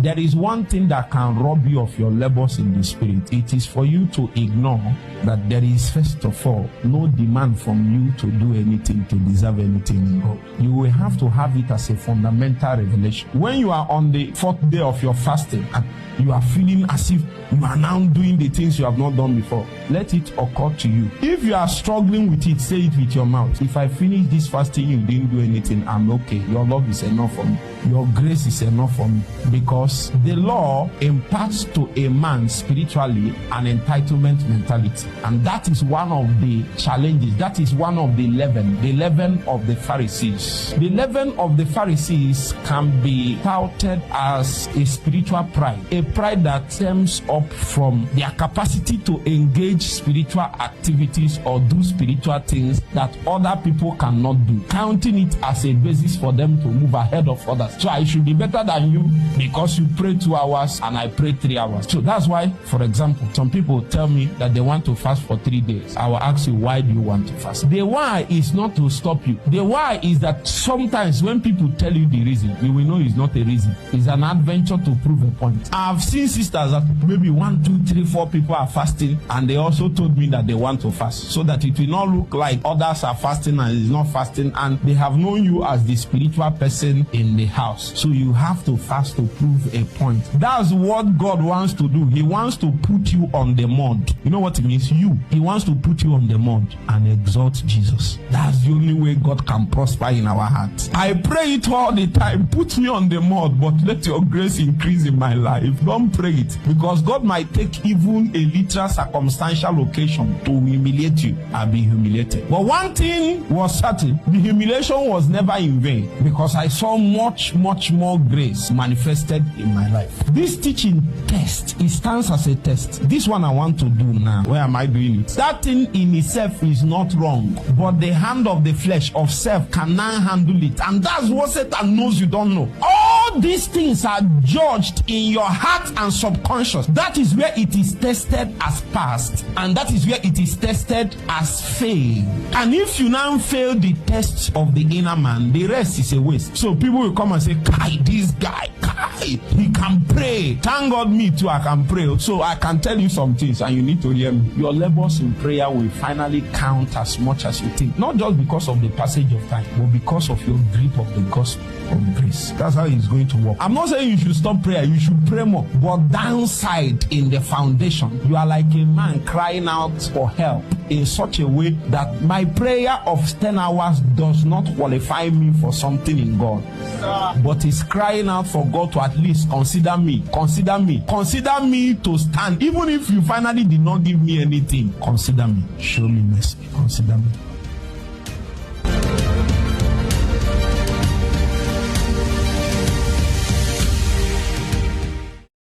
There is one thing that can rob you of your labors in the spirit. It is for you to ignore that there is, first of all, no demand from you to do anything, to deserve anything in God. You will have to have it as a fundamental revelation. When you are on the 4th day of your fasting and you are feeling as if you are now doing the things you have not done before, let it occur to you. If you are struggling with it, say it with your mouth. If I finish this fasting, you didn't do anything, I'm okay. Your love is enough for me. Your grace is enough for me. Because the law imparts to a man spiritually an entitlement mentality. And that is one of the challenges. That is one of the leaven of the Pharisees. The leaven of the Pharisees can be touted as a spiritual pride. A pride that stems up from their capacity to engage spiritual activities or do spiritual things that other people cannot do, counting it as a basis for them to move ahead of others. So I should be better than you because you pray 2 hours and I pray 3 hours. So that's why, for example, some people tell me that they want to fast for 3 days. I will ask you, why do you want to fast? The why is not to stop you. The why is that sometimes when people tell you the reason, you will know it's not a reason. It's an adventure to prove a point. I've seen sisters that maybe 1, 2, 3, 4 people are fasting, and they also told me that they want to fast so that it will not look like others are fasting and is not fasting, and they have known you as the spiritual person in the house. So you have to fast to prove a point. That's what God wants to do. He wants to put you on the mud. You know what it means? He wants to put you on the mud and exalt Jesus. That's the only way God can prosper in our hearts. I pray it all the time. Put me on the mud, but let your grace increase in my life. Don't pray it, because God might take even a literal circumstantial occasion to humiliate you and be humiliated. But one thing was certain: the humiliation was never in vain, because I saw much more grace manifested in my life. This teaching test, it stands as a test. This one I want to do now. Where am I doing it? That thing in itself is not wrong, but the hand of the flesh of self cannot handle it, and that's what Satan knows you don't know. All these things are judged in your heart and subconscious. That is where it is tested as passed, and that is where it is tested as failed. And if you now fail the test of the inner man, the rest is a waste. So people will come and say, Kai, this guy, he can pray. Thank God, me too, I can pray. So I can tell you some things and you need to hear me. Your labors in prayer will finally count as much as you think. Not just because of the passage of time, but because of your grip of the gospel of grace. That's how it's going to work. I'm not saying you should stop prayer. You should pray more. But downside in the foundation, you are like a man crying out for help in such a way that my prayer of 10 hours does not qualify me for something in God, but is crying out for God to at least consider me to stand. Even if you finally did not give me anything, consider me, show me mercy, consider me.